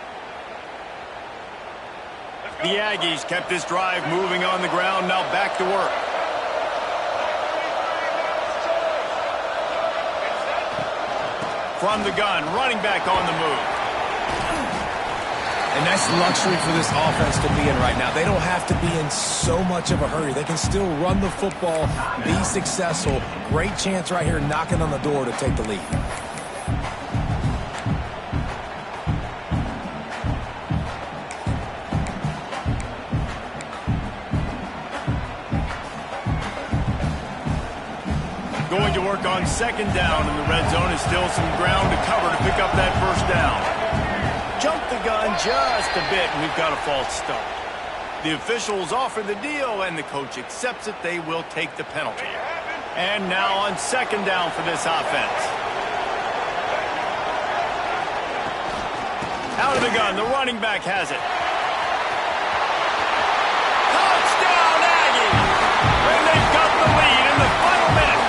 The Aggies kept this drive moving on the ground. Now back to work. From the gun, running back on the move. And that's luxury for this offense to be in right now. They don't have to be in so much of a hurry. They can still run the football, be successful. Great chance right here knocking on the door to take the lead. Going to work on second down in the red zone. Is still some ground to cover to pick up that first down. Jump the gun just a bit, and we've got a false start. The officials offer the deal, and the coach accepts it. They will take the penalty. And now on second down for this offense. Out of the gun, the running back has it. Touchdown, Aggies! And they've got the lead in the final minute.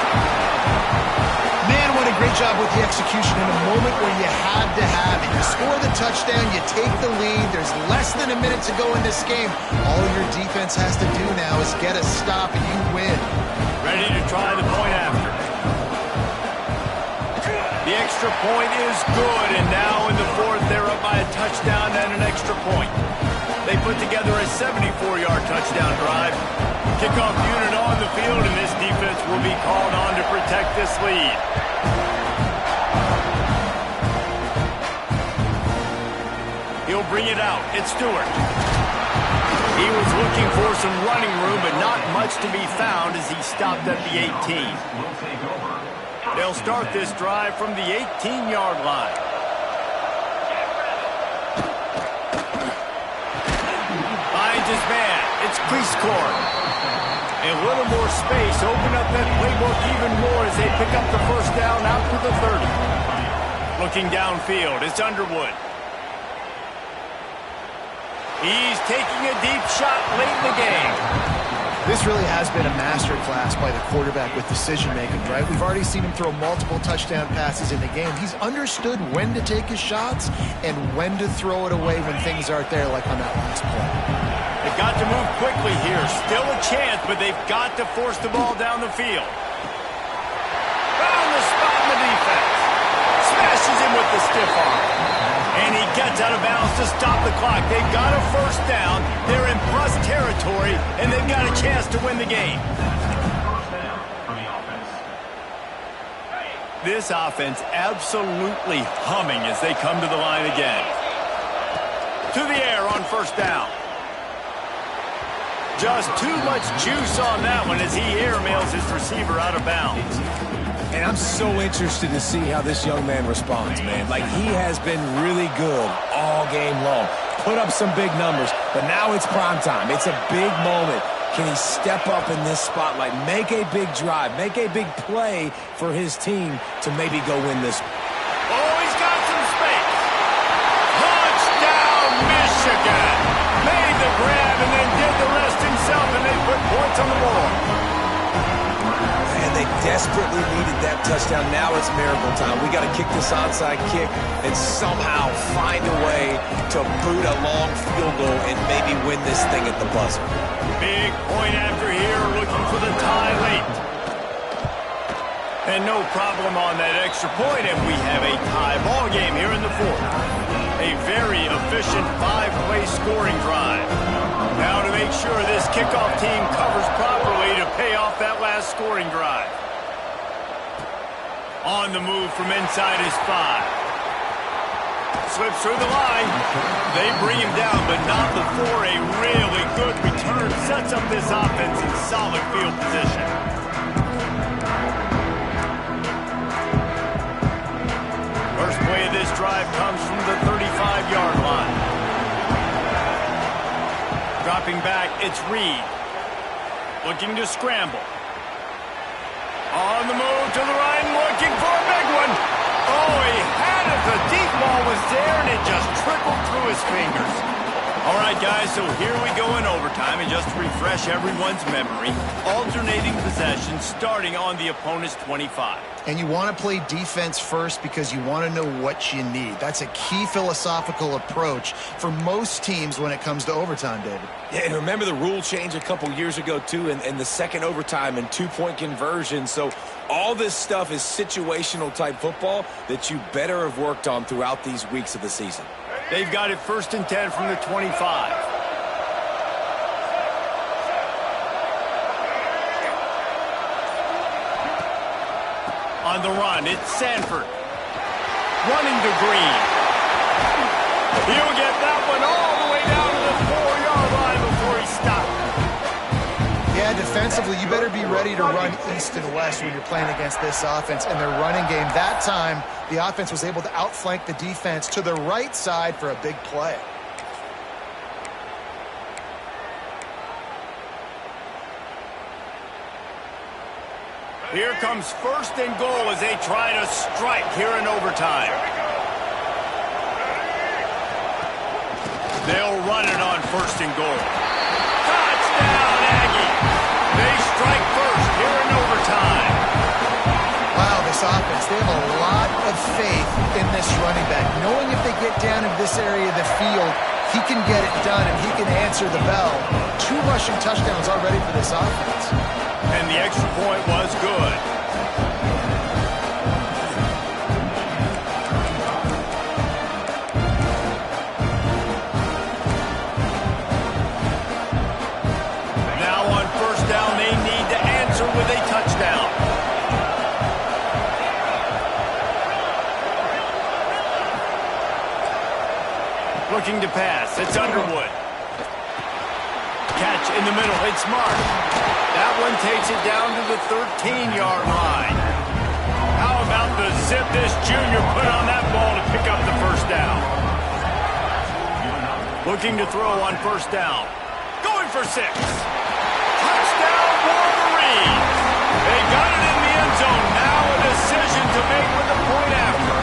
Man, what a great job with the execution in a moment where you had to have it. You score the touchdown, you take the lead. There's less than a minute to go in this game. All your defense has to do now is get a stop and you win. Ready to try the point after. The extra point is good, and now in the fourth, they're up by a touchdown and an extra point. They put together a 74-yard touchdown drive. Kickoff unit on the field, and this defense will be called on to protect this lead. He'll bring it out. It's Stewart. He was looking for some running room, but not much to be found as he stopped at the 18. They'll start this drive from the 18-yard line. Finds his man. It's Priestcorn. A little more space. Open up that playbook even more as they pick up the first down out to the 30. Looking downfield, it's Underwood. He's taking a deep shot late in the game. This really has been a masterclass by the quarterback with decision-making, right? We've already seen him throw multiple touchdown passes in the game. He's understood when to take his shots and when to throw it away when things aren't there, like on that last play. They've got to move quickly here. Still a chance, but they've got to force the ball down the field. Found the spot in the defense. Smashes him with the stiff arm. And he gets out of bounds to stop the clock. They've got a first down. They're in plus territory, and they've got a chance to win the game. First down for the offense. This offense absolutely humming as they come to the line again. To the air on first down. Just too much juice on that one as he airmails his receiver out of bounds. And I'm so interested to see how this young man responds, man. Like, he has been really good all game long. Put up some big numbers, but now it's prime time. It's a big moment. Can he step up in this spotlight, make a big drive, make a big play for his team to maybe go win this? Oh, he's got some space. Touchdown, Michigan. Made the grab and then did the rest himself, and they put points on the board. And they desperately needed that touchdown. Now it's miracle time. We got to kick this onside kick and somehow find a way to boot a long field goal and maybe win this thing at the buzzer. Big point after here, looking for the tie late. And no problem on that extra point, and we have a tie ball game here in the fourth. A very efficient 5-play scoring drive. Now to make sure this kickoff team covers properly to pay off that last scoring drive. On the move from inside his 5. Slips through the line. They bring him down, but not before a really good return sets up this offense in solid field position. First play of this drive comes from the 35-yard line. Dropping back, it's Reed. Looking to scramble. On the move to the right, looking for a big one. Oh, he had it. The deep ball was there, and it just trickled through his fingers. All right, guys, so here we go in overtime, and just to refresh everyone's memory, alternating possession starting on the opponent's 25. And you want to play defense first because you want to know what you need. That's a key philosophical approach for most teams when it comes to overtime, David. Yeah, and remember the rule change a couple years ago, too, in the second overtime and two-point conversion. So all this stuff is situational-type football that you better have worked on throughout these weeks of the season. They've got it 1st and 10 from the 25. On the run, it's Sanford. Running to Green. He'll get that one all the way down to the 4-yard line before he stopped. Yeah, defensively, you better be ready to run east and west when you're playing against this offense and their running game. That time, the offense was able to outflank the defense to the right side for a big play. Here comes 1st and goal as they try to strike here in overtime. They'll run it on 1st and goal. Touchdown, Aggie! They strike first here in overtime. Wow, this offense, they have a lot of faith in this running back, knowing if they get down in this area of the field, he can get it done and he can answer the bell. 2 rushing touchdowns already for this offense. And the extra point was good. Now on 1st down, they need to answer with a touchdown. Looking to pass, it's Underwood. Catch in the middle, it's Mark. That one takes it down to the 13-yard line. How about the zip this junior put on that ball to pick up the 1st down? Looking to throw on 1st down. Going for 6. Touchdown, Wolverines. They got it in the end zone. Now a decision to make with the point after.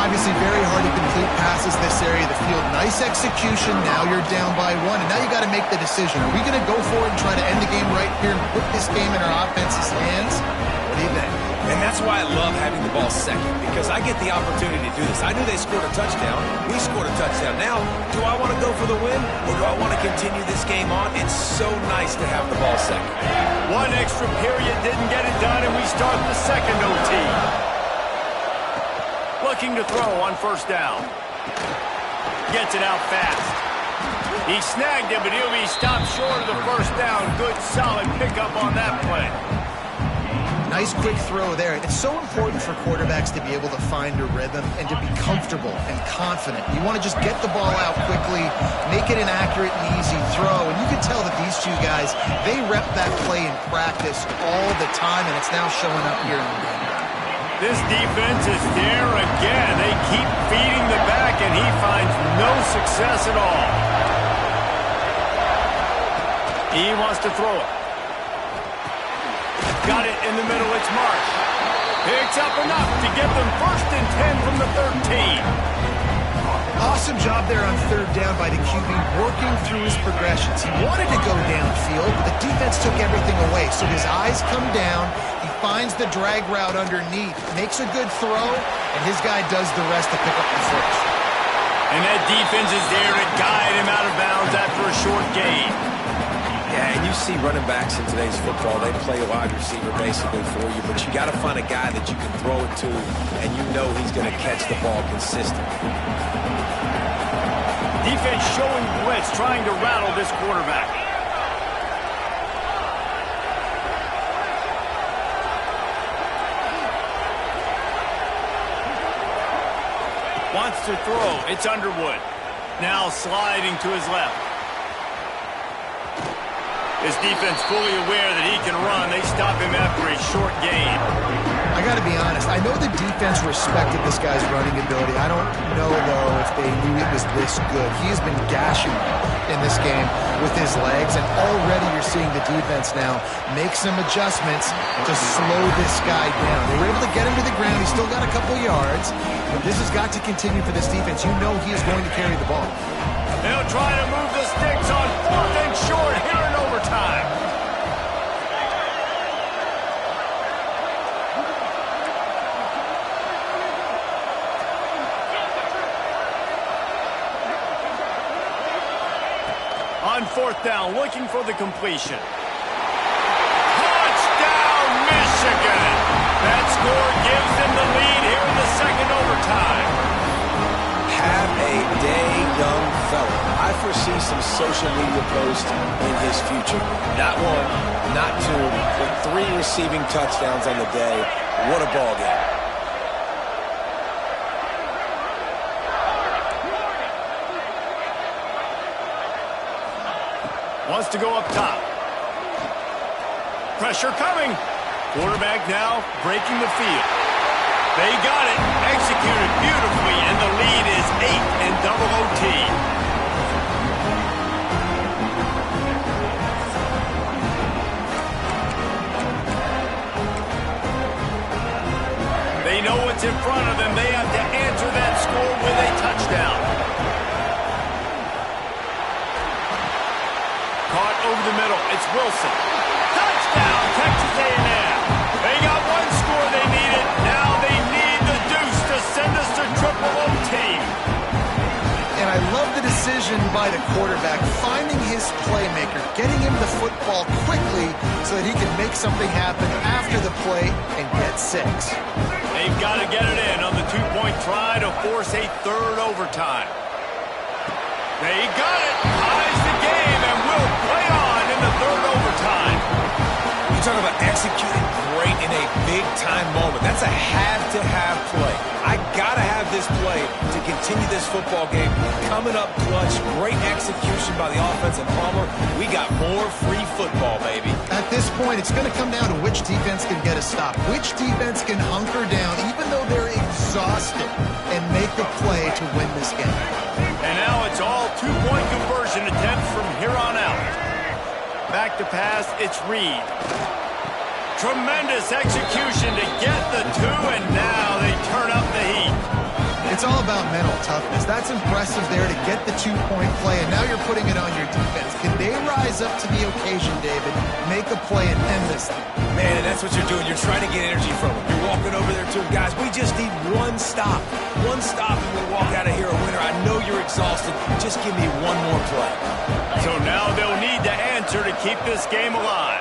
Obviously very hard to complete passes this area of the field. Nice execution. Now you're down by 1, and now you got to make the decision. Are we going to go for it and try to end the game right here and put this game in our offense's hands? What do you think? And that's why I love having the ball second, because I get the opportunity to do this. I knew they scored a touchdown. We scored a touchdown. Now, do I want to go for the win, or do I want to continue this game on? It's so nice to have the ball second. 1 extra period didn't get it done, and we start the second OT. Looking to throw on 1st down. Gets it out fast. He snagged it, but he'll be stopped short of the 1st down. Good, solid pickup on that play. Nice quick throw there. It's so important for quarterbacks to be able to find a rhythm and to be comfortable and confident. You want to just get the ball out quickly, make it an accurate and easy throw. And you can tell that these two guys, they rep that play in practice all the time, and it's now showing up here in the game. This defense is there again. They keep feeding the back, and he finds no success at all. He wants to throw it. Got it in the middle. It's Marsh. Picks up enough to get them 1st and 10 from the 13. Awesome job there on 3rd down by the QB, working through his progressions. He wanted to go downfield, but the defense took everything away. So his eyes come down. He finds the drag route underneath, makes a good throw, and his guy does the rest to pick up the 1st. And that defense is there to guide him out of bounds after a short gain. Yeah, and you see running backs in today's football, they play a wide receiver basically for you, but you got to find a guy that you can throw it to, and you know he's going to catch the ball consistently. Defense showing blitz, trying to rattle this quarterback. Wants to throw. It's Underwood. Now sliding to his left. His defense fully aware that he can run. They stop him after a short gain. I got to be honest. I know the defense respected this guy's running ability. I don't know, though, if they knew it was this good. He has been gashing in this game with his legs, and already you're seeing the defense now make some adjustments to slow this guy down. They were able to get him to the ground. He's still got a couple yards, but this has got to continue for this defense. You know he is going to carry the ball. They'll try to move the sticks on 4th and short here in overtime. On 4th down, looking for the completion. Touchdown, Michigan! That score gives them the lead here in the 2nd overtime. Have a day, young fella. I foresee some social media posts in his future. Not 1, not 2, but 3 receiving touchdowns on the day. What a ball game. Wants to go up top. Pressure coming. Quarterback now breaking the field. They got it. Executed beautifully, and the lead is 8 in double OT. They know what's in front of them. They have to answer that score with a touchdown. Caught over the middle. It's Wilson. Touchdown, Texas A&M. They got one score they needed. Now they need the deuce to send us to triple OT. And I love the decision by the quarterback, finding his playmaker, getting him the football quickly so that he can make something happen after the play and get 6. They've got to get it in on the 2-point try to force a 3rd overtime. They got it. Ties the game and will play on in the 3rd overtime. You talk about executing great in a big-time moment. That's a have-to-have play. I got to have this play to continue this football game. Coming up clutch, great execution by the offense, and Palmer, we got more free football, baby. At this point, it's going to come down to which defense can get a stop, which defense can hunker down, even though they're exhausted, and make the play to win this game. And now it's all 2-point conversion attempts from here on out. Back to pass, it's Reed. Tremendous execution to get the 2, and now they turn up the heat. It's all about mental toughness. That's impressive there to get the 2-point play, and now you're putting it on your defense. Can they rise up to the occasion, David, make a play and end this thing? Man, and that's what you're doing. You're trying to get energy from them. You're walking over there to them. Guys, we just need one stop. One stop and we'll walk out of here a winner. I know you're exhausted. Just give me one more play. So now they'll need to answer to keep this game alive.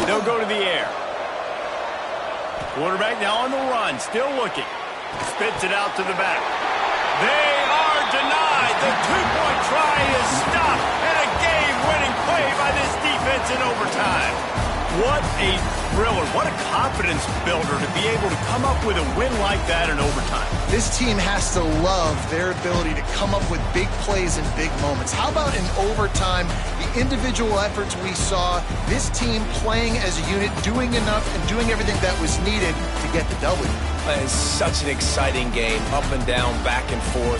They'll go to the air. Quarterback now on the run, still looking. Spits it out to the back. They are denied. The 2-point try is stopped, and a game game-winning play by this defense in overtime. What a thriller. What a confidence builder to be able to come up with a win like that in overtime. This team has to love their ability to come up with big plays in big moments. How about in overtime, the individual efforts we saw, this team playing as a unit, doing enough and doing everything that was needed to get the W. It's such an exciting game, up and down, back and forth.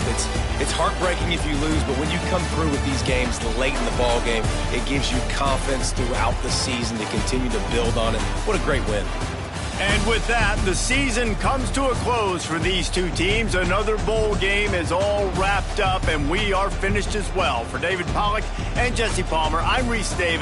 It's heartbreaking if you lose, but when you come through with these games late in the ball game, it gives you confidence throughout the season to continue to build on it. What a great win. And with that, the season comes to a close for these two teams. Another bowl game is all wrapped up, and we are finished as well. For David Pollack and Jesse Palmer, I'm Reese Davis.